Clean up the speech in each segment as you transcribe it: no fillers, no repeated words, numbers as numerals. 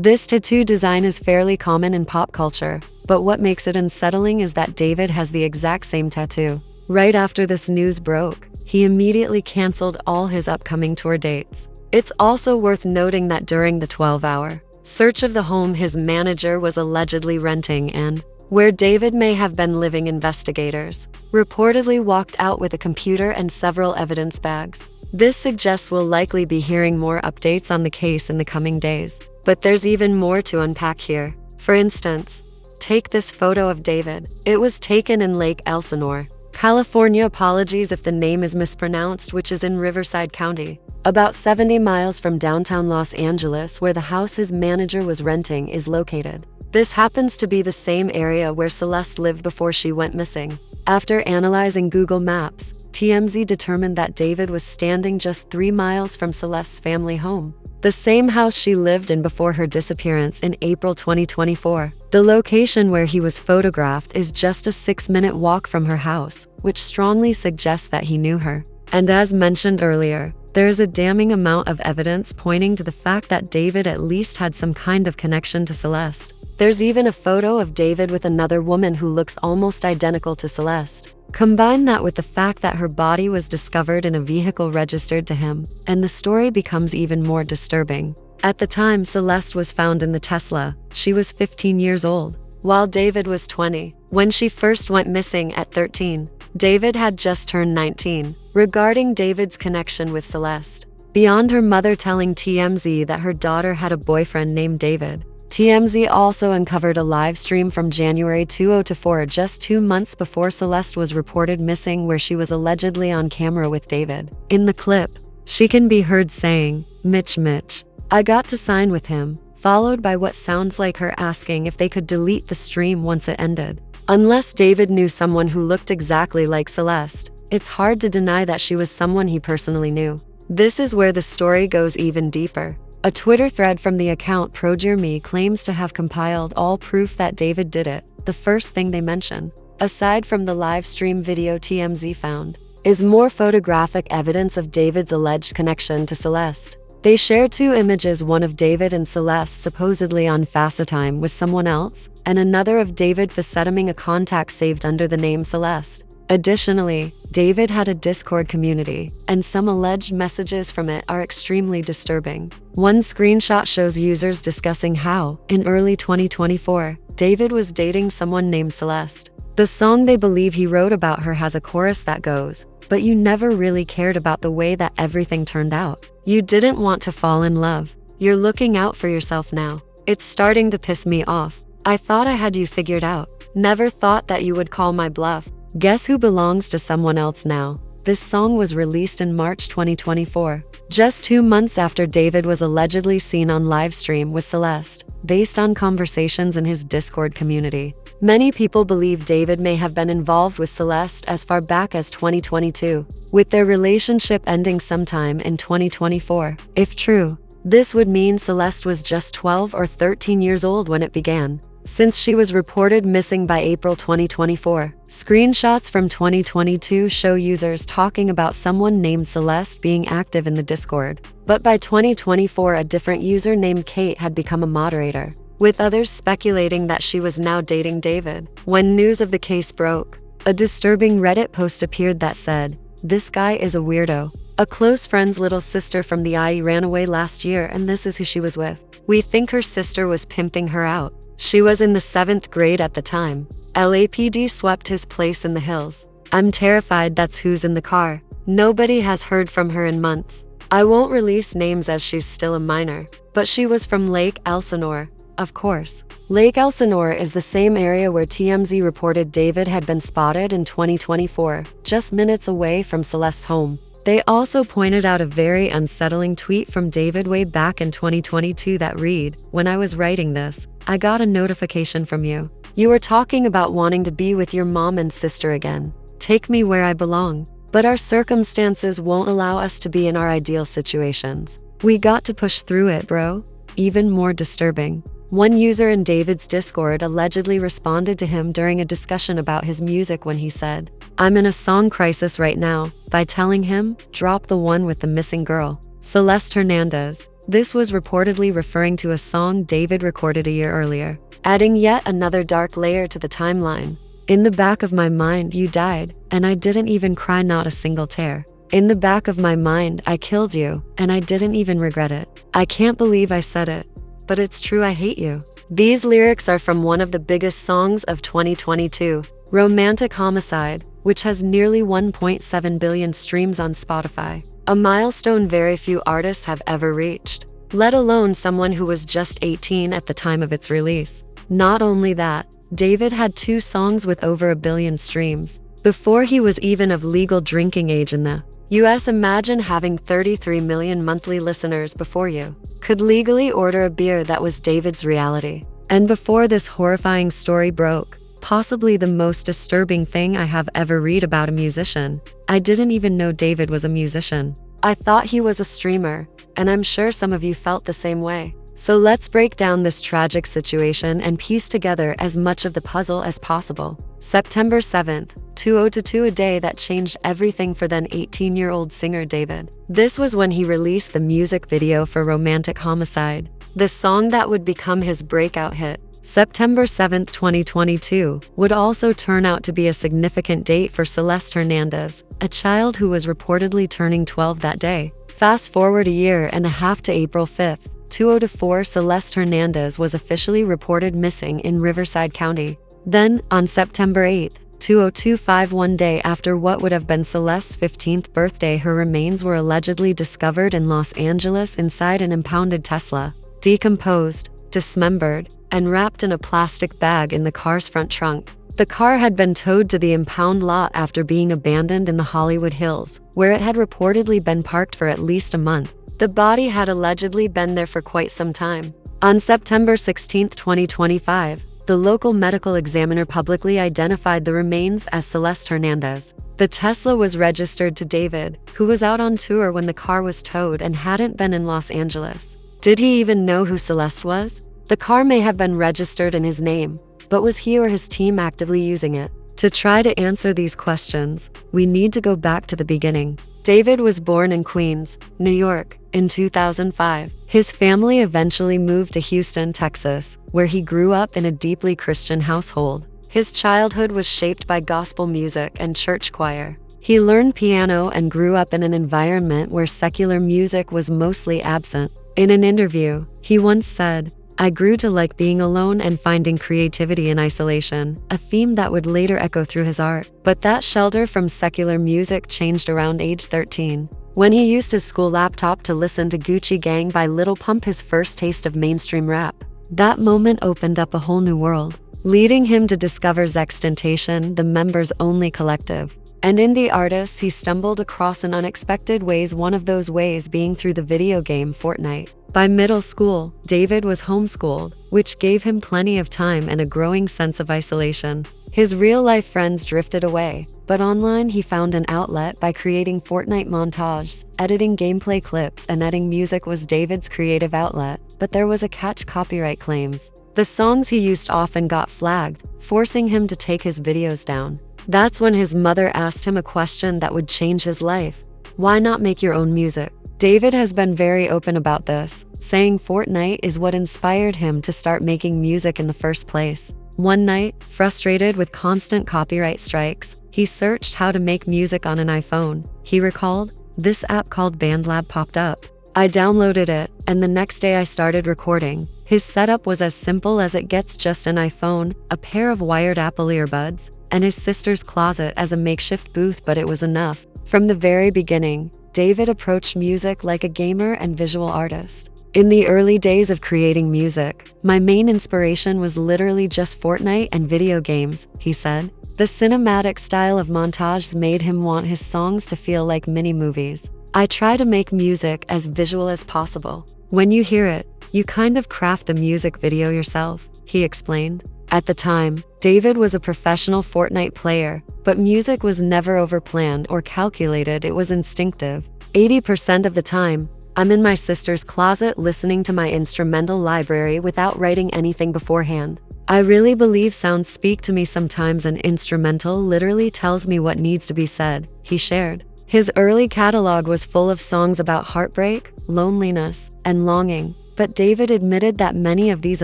This tattoo design is fairly common in pop culture, but what makes it unsettling is that David has the exact same tattoo. Right after this news broke, he immediately canceled all his upcoming tour dates. It's also worth noting that during the 12-hour search of the home his manager was allegedly renting and where David may have been living, investigators reportedly walked out with a computer and several evidence bags. This suggests we'll likely be hearing more updates on the case in the coming days. But there's even more to unpack here. For instance, take this photo of David. It was taken in Lake Elsinore, California. Apologies if the name is mispronounced, which is in Riverside County, about 70 miles from downtown Los Angeles, where the house his manager was renting is located. This happens to be the same area where Celeste lived before she went missing. After analyzing Google Maps, TMZ determined that David was standing just 3 miles from Celeste's family home, the same house she lived in before her disappearance in April 2024. The location where he was photographed is just a 6-minute walk from her house, which strongly suggests that he knew her. And as mentioned earlier, there is a damning amount of evidence pointing to the fact that David at least had some kind of connection to Celeste. There's even a photo of David with another woman who looks almost identical to Celeste. Combine that with the fact that her body was discovered in a vehicle registered to him, and the story becomes even more disturbing. At the time Celeste was found in the Tesla, she was 15 years old, while David was 20. When she first went missing at 13, David had just turned 19. Regarding David's connection with Celeste, beyond her mother telling TMZ that her daughter had a boyfriend named David, TMZ also uncovered a live stream from January 2024, just 2 months before Celeste was reported missing, where she was allegedly on camera with David. In the clip, she can be heard saying, Mitch, I got to sign with him," followed by what sounds like her asking if they could delete the stream once it ended. Unless David knew someone who looked exactly like Celeste, it's hard to deny that she was someone he personally knew. This is where the story goes even deeper. A Twitter thread from the account ProJeremy claims to have compiled all proof that David did it. The first thing they mention, aside from the live stream video TMZ found, is more photographic evidence of David's alleged connection to Celeste. They share 2 images, one of David and Celeste supposedly on FaceTime with someone else, and another of David FaceTiming a contact saved under the name Celeste. Additionally, David had a Discord community, and some alleged messages from it are extremely disturbing. One screenshot shows users discussing how, in early 2024, David was dating someone named Celeste. The song they believe he wrote about her has a chorus that goes, "But you never really cared about the way that everything turned out. You didn't want to fall in love. You're looking out for yourself now. It's starting to piss me off. I thought I had you figured out. Never thought that you would call my bluff. Guess who belongs to someone else now?" This song was released in March 2024, just 2 months after David was allegedly seen on livestream with Celeste, based on conversations in his Discord community. Many people believe David may have been involved with Celeste as far back as 2022, with their relationship ending sometime in 2024. If true, this would mean Celeste was just 12 or 13 years old when it began, since she was reported missing by April 2024. Screenshots from 2022 show users talking about someone named Celeste being active in the Discord. But by 2024, a different user named Kate had become a moderator, with others speculating that she was now dating David. When news of the case broke, a disturbing Reddit post appeared that said, "This guy is a weirdo. A close friend's little sister from the IE ran away last year, and this is who she was with. We think her sister was pimping her out. She was in the 7th grade at the time. LAPD swept his place in the hills. I'm terrified that's who's in the car. Nobody has heard from her in months. I won't release names as she's still a minor, but she was from Lake Elsinore, of course." Lake Elsinore is the same area where TMZ reported David had been spotted in 2024, just minutes away from Celeste's home. They also pointed out a very unsettling tweet from David way back in 2022 that read, "When I was writing this, I got a notification from you. You were talking about wanting to be with your mom and sister again. Take me where I belong. But our circumstances won't allow us to be in our ideal situations. We got to push through it, bro." Even more disturbing, one user in David's Discord allegedly responded to him during a discussion about his music when he said, "I'm in a song crisis right now," by telling him, "Drop the one with the missing girl." Celeste Hernandez, This was reportedly referring to a song David recorded a year earlier, adding yet another dark layer to the timeline. In the back of my mind, you died, and I didn't even cry, not a single tear. In the back of my mind, I killed you, and I didn't even regret it. I can't believe I said it, but it's true, I hate you. These lyrics are from one of the biggest songs of 2022, Romantic Homicide, which has nearly 1.7 billion streams on Spotify, a milestone very few artists have ever reached, let alone someone who was just 18 at the time of its release. Not only that, David had 2 songs with over 1 billion streams before he was even of legal drinking age in the US. Imagine having 33 million monthly listeners before you could legally order a beer. That was David's reality. And before this horrifying story broke, possibly the most disturbing thing I have ever read about a musician, I didn't even know David was a musician. I thought he was a streamer, and I'm sure some of you felt the same way. So let's break down this tragic situation and piece together as much of the puzzle as possible. September 7th, 2022, a day that changed everything for then 18-year-old singer David. This was when he released the music video for Romantic Homicide, the song that would become his breakout hit. September 7th, 2022 would also turn out to be a significant date for Celeste Hernandez, a child who was reportedly turning 12 that day. Fast forward a year and a half to April 5th, 2024, Celeste Hernandez was officially reported missing in Riverside County. Then, on September 8th, 2025, one day after what would have been Celeste's 15th birthday, her remains were allegedly discovered in Los Angeles inside an impounded Tesla, decomposed, dismembered, and wrapped in a plastic bag in the car's front trunk. The car had been towed to the impound lot after being abandoned in the Hollywood Hills, where it had reportedly been parked for at least a month. The body had allegedly been there for quite some time. On September 16, 2025, the local medical examiner publicly identified the remains as Celeste Hernandez. The Tesla was registered to David, who was out on tour when the car was towed and hadn't been in Los Angeles. Did he even know who Celeste was? The car may have been registered in his name, but was he or his team actively using it? To try to answer these questions, we need to go back to the beginning. David was born in Queens, New York, in 2005. His family eventually moved to Houston, Texas, where he grew up in a deeply Christian household. His childhood was shaped by gospel music and church choir. He learned piano and grew up in an environment where secular music was mostly absent. In an interview, he once said, "I grew to like being alone and finding creativity in isolation," a theme that would later echo through his art. But that shelter from secular music changed around age 13, when he used his school laptop to listen to Gucci Gang by Lil Pump, his first taste of mainstream rap. That moment opened up a whole new world, leading him to discover Zextentation, the members-only collective, and indie artists he stumbled across in unexpected ways, one of those ways being through the video game Fortnite. By middle school, David was homeschooled, which gave him plenty of time and a growing sense of isolation. His real-life friends drifted away, but online he found an outlet by creating Fortnite montages. Editing gameplay clips and editing music was David's creative outlet, but there was a catch: copyright claims. The songs he used often got flagged, forcing him to take his videos down. That's when his mother asked him a question that would change his life. Why not make your own music? David has been very open about this, saying Fortnite is what inspired him to start making music in the first place. One night, frustrated with constant copyright strikes, he searched how to make music on an iPhone. He recalled, "This app called BandLab popped up. I downloaded it, and the next day I started recording." His setup was as simple as it gets: just an iPhone, a pair of wired Apple earbuds, and his sister's closet as a makeshift booth, but it was enough. From the very beginning, David approached music like a gamer and visual artist. In the early days of creating music, my main inspiration was literally just Fortnite and video games, he said. The cinematic style of montages made him want his songs to feel like mini-movies. "I try to make music as visual as possible. When you hear it, you kind of craft the music video yourself," he explained. At the time, David was a professional Fortnite player, but music was never overplanned or calculated, it was instinctive. 80% of the time, I'm in my sister's closet listening to my instrumental library without writing anything beforehand. I really believe sounds speak to me sometimes. An instrumental literally tells me what needs to be said, he shared. His early catalog was full of songs about heartbreak, loneliness, and longing, but David admitted that many of these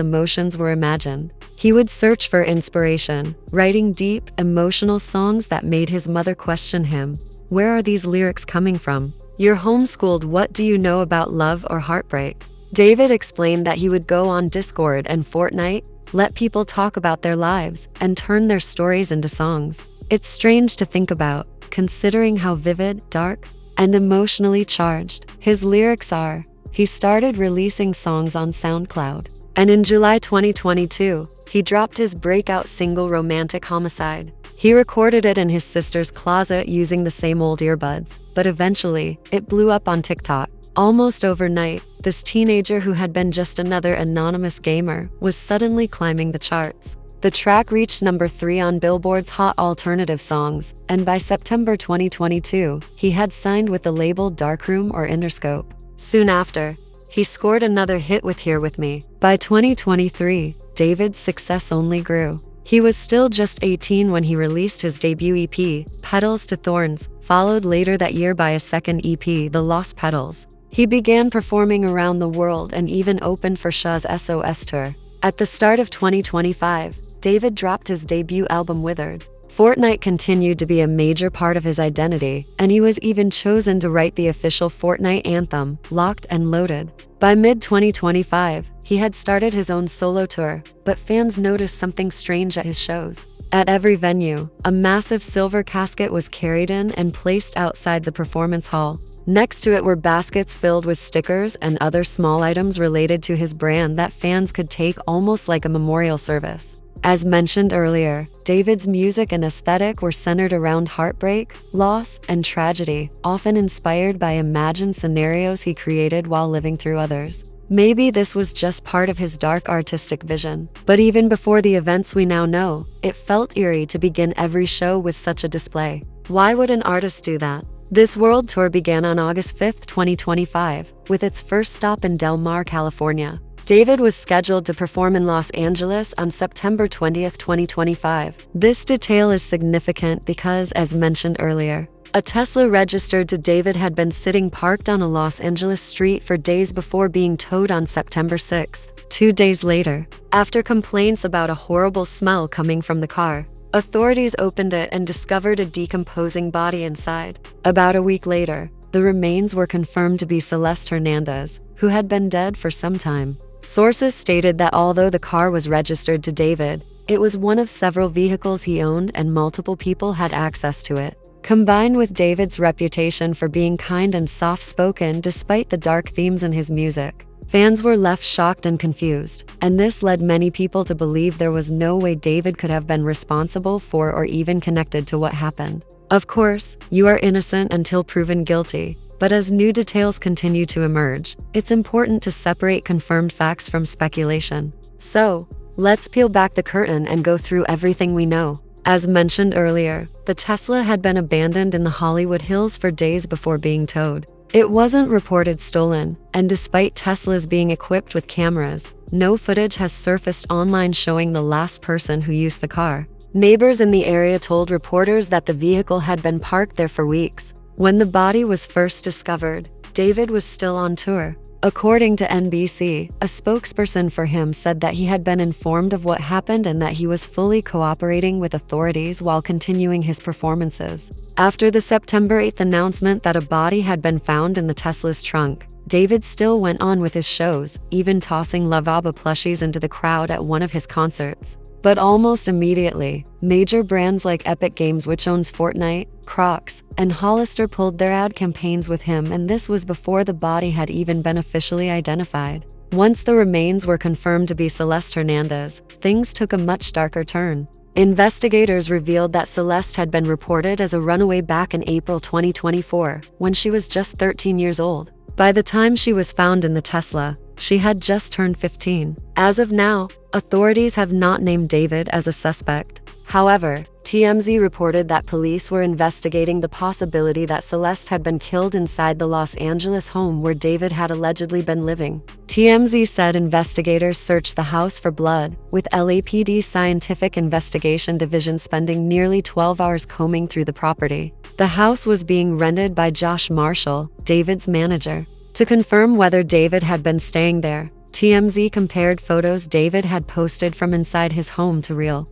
emotions were imagined. He would search for inspiration, writing deep, emotional songs that made his mother question him. Where are these lyrics coming from? You're homeschooled, what do you know about love or heartbreak? David explained that he would go on Discord and Fortnite, let people talk about their lives, and turn their stories into songs. It's strange to think about, considering how vivid, dark, and emotionally charged his lyrics are. He started releasing songs on SoundCloud, and in July 2022, he dropped his breakout single Romantic Homicide. He recorded it in his sister's closet using the same old earbuds, but eventually, it blew up on TikTok. Almost overnight, this teenager who had been just another anonymous gamer was suddenly climbing the charts. The track reached number 3 on Billboard's Hot Alternative Songs, and by September 2022, he had signed with the label Darkroom or Interscope. Soon after, he scored another hit with Here With Me. By 2023, David's success only grew. He was still just 18 when he released his debut EP, Petals to Thorns, followed later that year by a second EP, The Lost Petals. He began performing around the world and even opened for Shaw's SOS tour. At the start of 2025, David dropped his debut album Withered. Fortnite continued to be a major part of his identity, and he was even chosen to write the official Fortnite anthem, Locked and Loaded. By mid-2025, he had started his own solo tour, but fans noticed something strange at his shows. At every venue, a massive silver casket was carried in and placed outside the performance hall. Next to it were baskets filled with stickers and other small items related to his brand that fans could take almost like a memorial service. As mentioned earlier, David's music and aesthetic were centered around heartbreak, loss, and tragedy, often inspired by imagined scenarios he created while living through others. Maybe this was just part of his dark artistic vision, but even before the events we now know, it felt eerie to begin every show with such a display. Why would an artist do that? This world tour began on August 5, 2025, with its first stop in Del Mar, California. David was scheduled to perform in Los Angeles on September 20, 2025. This detail is significant because, as mentioned earlier, a Tesla registered to David had been sitting parked on a Los Angeles street for days before being towed on September 6, 2 days later. After complaints about a horrible smell coming from the car, authorities opened it and discovered a decomposing body inside. About a week later, the remains were confirmed to be Celeste Hernandez, who had been dead for some time. Sources stated that although the car was registered to David, it was one of several vehicles he owned and multiple people had access to it. Combined with David's reputation for being kind and soft-spoken despite the dark themes in his music, fans were left shocked and confused, and this led many people to believe there was no way David could have been responsible for or even connected to what happened. Of course, you are innocent until proven guilty, but as new details continue to emerge, it's important to separate confirmed facts from speculation. So, let's peel back the curtain and go through everything we know. As mentioned earlier, the Tesla had been abandoned in the Hollywood Hills for days before being towed. It wasn't reported stolen, and despite Teslas being equipped with cameras, no footage has surfaced online showing the last person who used the car. Neighbors in the area told reporters that the vehicle had been parked there for weeks. When the body was first discovered, David was still on tour. According to NBC, a spokesperson for him said that he had been informed of what happened and that he was fully cooperating with authorities while continuing his performances. After the September 8 announcement that a body had been found in the Tesla's trunk, David still went on with his shows, even tossing Love ABBA plushies into the crowd at one of his concerts. But almost immediately, major brands like Epic Games, which owns Fortnite, Crocs, and Hollister pulled their ad campaigns with him, and this was before the body had even been officially identified. Once the remains were confirmed to be Celeste Hernandez, things took a much darker turn. Investigators revealed that Celeste had been reported as a runaway back in April 2024, when she was just 13 years old. By the time she was found in the Tesla, she had just turned 15. As of now, authorities have not named David as a suspect. However, TMZ reported that police were investigating the possibility that Celeste had been killed inside the Los Angeles home where David had allegedly been living. TMZ said investigators searched the house for blood, with LAPD's Scientific Investigation Division spending nearly 12 hours combing through the property. The house was being rented by Josh Marshall, David's manager. To confirm whether David had been staying there, TMZ compared photos David had posted from inside his home to real